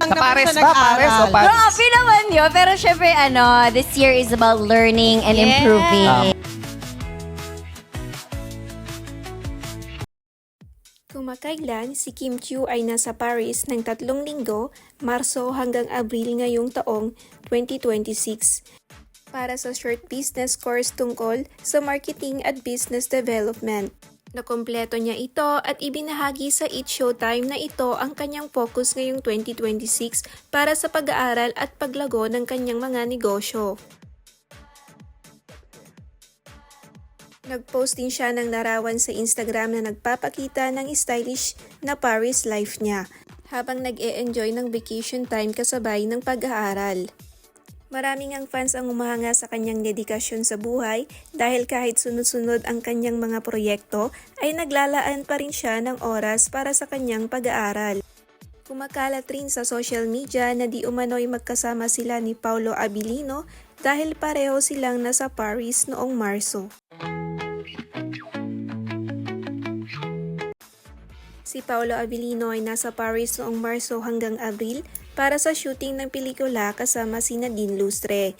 Sa Paris ba? Paris o Paris? Grabe naman yun. Pero syempre, this year is about learning and improving. Kumakailan, si Kim Chiu ay nasa Paris ng 3 linggo, Marso hanggang Abril ngayong taong 2026 para sa short business course tungkol sa marketing at business development. Nakompleto niya ito at ibinahagi sa It Showtime na ito ang kanyang focus ngayong 2026 para sa pag-aaral at paglago ng kanyang mga negosyo. Nag-post din siya ng larawan sa Instagram na nagpapakita ng stylish na Paris life niya habang nag-e-enjoy ng vacation time kasabay ng pag-aaral. Maraming ang fans ang umahanga sa kanyang dedikasyon sa buhay dahil kahit sunod-sunod ang kanyang mga proyekto ay naglalaan pa rin siya ng oras para sa kanyang pag-aaral. Kumakalat rin sa social media na di umano'y magkasama sila ni Paolo Abilino dahil pareho silang nasa Paris noong Marso. Si Paolo Abilino ay nasa Paris noong Marso hanggang Abril para sa shooting ng pelikula kasama si Nadine Lustre.